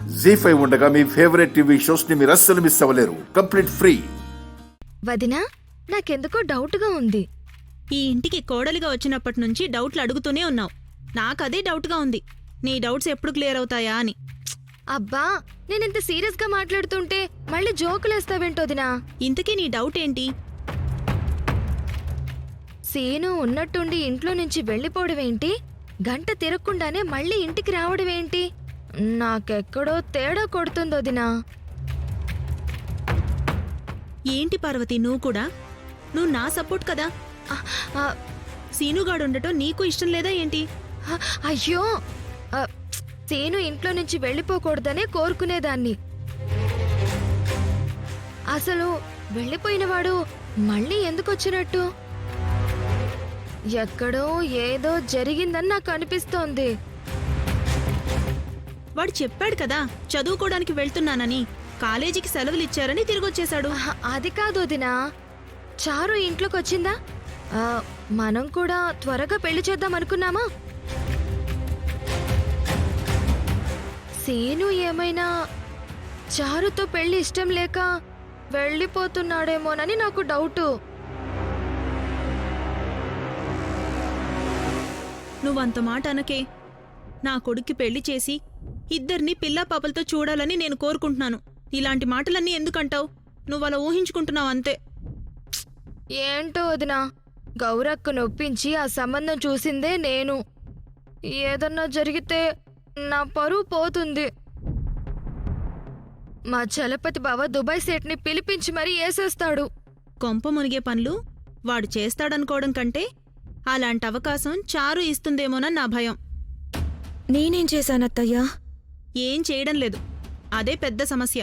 జీ5 ఉండగా మీ favourite TV shows ని మీరు అస్సలు మిస్ అవ్వలేరు. Complete free. వదినా, నాకెందుకో డౌట్గా ఉంది. ఈ ఇంటికి కోడలిగా వచ్చినప్పటి నుంచి డౌట్లు అడుగుతూనే ఉన్నావు. నాకదే డౌట్గా ఉంది. నీ డౌట్స్ ఎప్పుడు క్లియర్ అవుతాయా అని. అబ్బా, నేనింత సీరియస్గా మాట్లాడుతుంటే మళ్ళీ జోకులేస్తావేంటో వదినా? ఇంతకీ నీ డౌట్ ఏంటి? సీను ఉన్నట్టుండి ఇంట్లో నుంచి వెళ్ళిపోవడమేంటి, గంట తిరగకుండానే మళ్ళీ ఇంటికి రావడమేంటి? నాకెక్కడో తేడా కొడుతుంది వదినా. ఏంటి పార్వతి, నువ్వు కూడా? నువ్వు నా సపోర్ట్ కదా. సీనుగాడు ఉండటం నీకు ఇష్టం లేదా ఏంటి? అయ్యో, సీను ఇంట్లో నుంచి వెళ్ళిపోకూడదనే కోరుకునేదాన్ని. అసలు వెళ్ళిపోయినవాడు మళ్ళీ ఎందుకు వచ్చినట్టు? ఎక్కడో ఏదో జరిగిందని నాకు అనిపిస్తోంది. వాడు చెప్పాడు కదా చదువుకోవడానికి వెళ్తున్నానని. కాలేజీకి సెలవులు ఇచ్చారని తిరిగొచ్చేశాడు. అది కాదు వదినా, చారు ఇంట్లోకి వచ్చిందా? మనం కూడా త్వరగా పెళ్లి చేద్దాం అనుకున్నామా? సీను ఏమైనా చారుతో పెళ్లి ఇష్టం లేక వెళ్ళిపోతున్నాడేమోనని నాకు డౌటు. నువ్వంత మాట అనకే. నా కొడుక్కి పెళ్లి చేసి ఇద్దరిని పిల్లా పాపలతో చూడాలని నేను కోరుకుంటున్నాను. ఇలాంటి మాటలన్నీ ఎందుకంటావు? నువ్వలా ఊహించుకుంటున్నావు అంతే. ఏంటో వదినా, గౌరక్క నొప్పించి ఆ సంబంధం చూసిందే నేను. ఏదన్నా జరిగితే నా పరువు పోతుంది. మా చలపతి బావ దుబాయ్ సేట్ని పిలిపించి మరీ వేసేస్తాడు. కొంప మునిగే పనులు వాడు చేస్తాడనుకోవడం కంటే అలాంటి అవకాశం చారు ఇస్తుందేమోనని నా భయం. నేనేం చేశానత్తయ్యా? ఏం చేయడం లేదు, అదే పెద్ద సమస్య.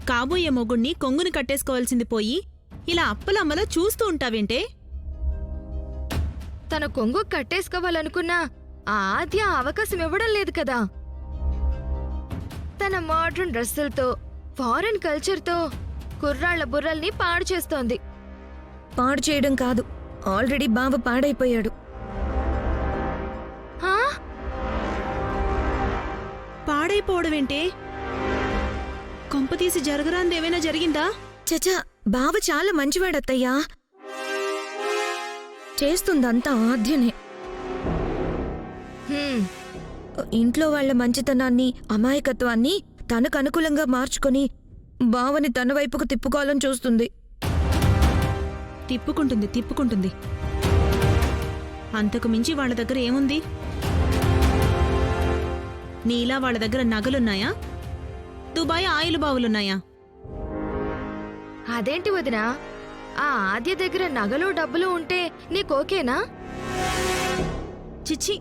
కాబోయే మొగుణ్ణి కొంగుని కట్టేసుకోవాల్సింది పోయి ఇలా అప్పలమ్మలా చూస్తూ ఉంటావేంటే? తన కొంగు కట్టేసుకోవాలనుకున్నా ఆ ఆద్య అవకాశం ఇవ్వడం లేదు కదా. తన మోడ్రన్ డ్రెస్సులతో, ఫారెన్ కల్చర్తో కుర్రాళ్ల బుర్రల్ని పాడు చేస్తోంది. పాడు చేయడం కాదు, ఆల్రెడీ బావ పాడైపోయాడు. పాడైపోవడమేంటే? కొంపతీసి జరగరాందేమైనా జరిగిందా? చచా, బావ చాలా మంచివాడత్తయ్యా. చేస్తుందంతా ఆద్యనే. ఇంట్లో వాళ్ల మంచితనాన్ని, అమాయకత్వాన్ని తనకు అనుకూలంగా మార్చుకొని బావని తన వైపుకు తిప్పుకోవాలని చూస్తుంది. తిప్పుకుంటుంది. అంతకు మించి వాళ్ళ దగ్గర ఏముంది? నీలా వాళ్ళ దగ్గర నగలున్నాయా? Dubai oil బావులున్నాయా? అదేంటి వదినా, ఆ ఆద్య దగ్గర నగలు డబ్బులు ఉంటే నీకోకేనా? చిచ్చి,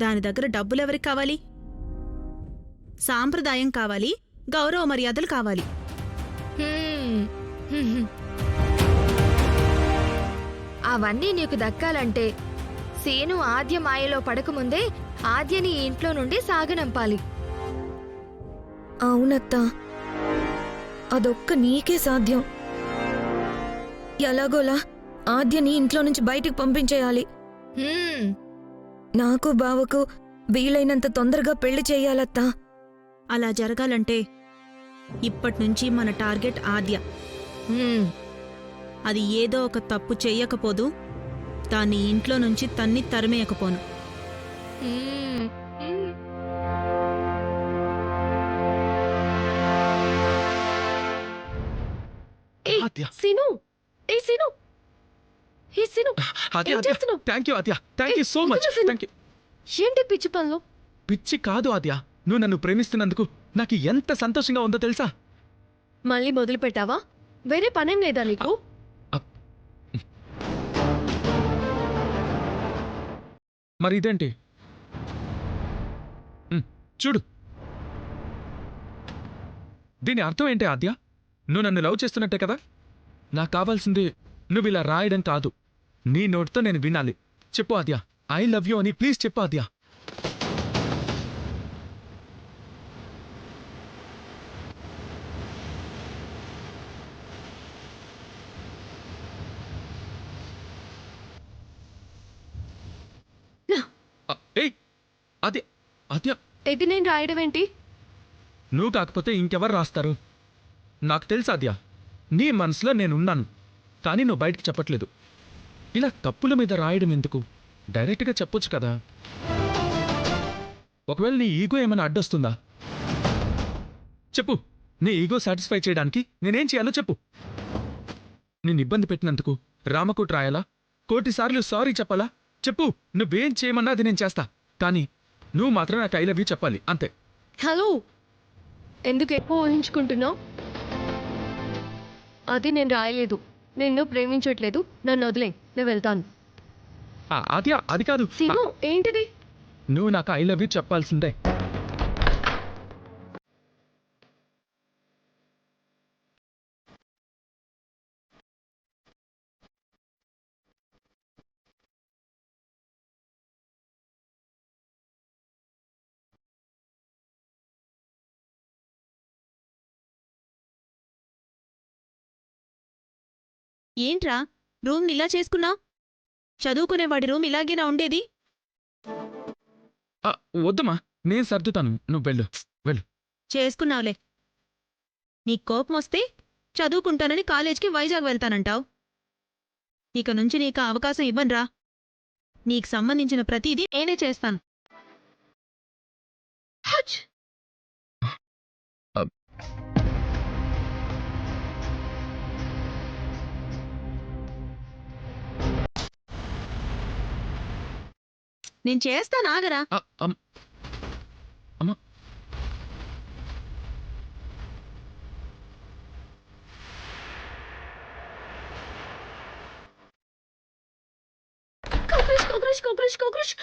దాని దగ్గర డబ్బులెవరికి కావాలి? సాంప్రదాయం కావాలి, గౌరవ మర్యాదలు కావాలి. అవన్నీ నీకు దక్కాలంటే సీను ఆద్య మాయలో పడకముందే ఆద్యని ఇంట్లో నుండి సాగనంపాలి. అవునత్తా, అదొక్క నీకే సాధ్యం. ఎలాగోలా ఆద్యని ఇంట్లో నుంచి బయటికి పంపించేయాలి. నాకు బావకు వీలైనంత తొందరగా పెళ్లి చెయ్యాలత్తా. అలా జరగాలంటే ఇప్పట్నుంచి మన టార్గెట్ ఆద్య. అది ఏదో ఒక తప్పు చెయ్యకపోదు, దాన్ని ఇంట్లో నుంచి తన్ని తరిమేయకపోను. సీను, ఏ సీను, ఏ scene, thank you Aadya, thank you so much. Thank you. ఏంటి పిచ్చి పనులు? పిచ్చి కాదు ఆద్య, నువ్వు నన్ను ప్రేమిస్తున్నందుకు నాకు ఎంత సంతోషంగా ఉందో తెలుసా? మళ్ళీ మొదలు పెట్టావా? వేరే పనేం లేదా నీకు? మరి ఇదేంటి? చూడు, దీని అర్థం ఏంటి ఆద్య? నువ్వు నన్ను లవ్ చేస్తున్నట్టే కదా? నాకు కావాల్సింది నువ్వు ఇలా రాయడం కాదు, నీ నోటితో నేను వినాలి. చెప్పు ఆద్య, ఐ లవ్ యూ అని ప్లీజ్ చెప్పు ఆద్య. ఏయ్, ఆద్య, ఆద్య. ఇది నేను రాయడం ఏంటి? నువ్వు కాకపోతే ఇంకెవరు రాస్తారు? నాకు తెలుసు ఆద్య, నీ మనసులో నేనున్నాను, కానీ నువ్వు బయటికి చెప్పట్లేదు. ఇలా కప్పుల మీద రాయడం ఎందుకు? డైరెక్ట్గా చెప్పొచ్చు కదా. ఒకవేళ నీ ఈగో ఏమైనా అడ్డొస్తుందా? చెప్పు. నీ ఈగో సాటిస్ఫై చేయడానికి నేనేం చేయాలో చెప్పు. నేను ఇబ్బంది పెట్టినందుకు రామకోట్ రాయాలా? 1,000 సార్లు సారీ చెప్పాలా? చెప్పు. నువ్వేం చేయమన్నా అది నేను చేస్తా, కానీ నువ్వు మాత్రం నాకు ఐ లవ్ యూ చెప్పాలి, అంతే. హలో, ఎందుకు ఎక్కువ ఊహించుకుంటున్నావు? అది నేను రాయలేదు. నిన్ను ప్రేమించట్లేదు. నన్ను వదిలే, నేను వెళ్తాను. ఆద్య, అది కాదు. సీను, ఏంటిది? నువ్వు నాకు ఐ లవ్ యూ చెప్పాల్సిందే. ఏంట్రా రూమ్ ఇలా చేసుకున్నావు? చదువుకునేవాడి రూమ్ ఇలాగేనా ఉండేది? వద్దమ్మా, నేను సర్దుతాను, నువ్వు వెళ్ళు. వెళ్ళు. చేసుకున్నావులే. నీకు కోపం వస్తే చదువుకుంటానని కాలేజ్కి వైజాగ్ వెళ్తానంటావు. ఇక నుంచి నీకు ఆ అవకాశం ఇవ్వనురా. నీకు సంబంధించిన ప్రతిదీ నేనే చేస్తాను. హచ్! నేను చేస్తాను, ఆగరా. అమ్మా, cockroach, cockroach, cockroach, cockroach.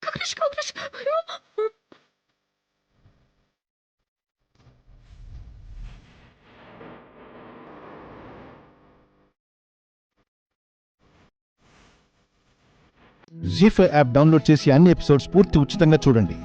Cockroach, cockroach. అయ్యో. జీ5 యాప్ డౌన్లోడ్ చేసి అన్ని ఎపిసోడ్స్ పూర్తి ఉచితంగా చూడండి.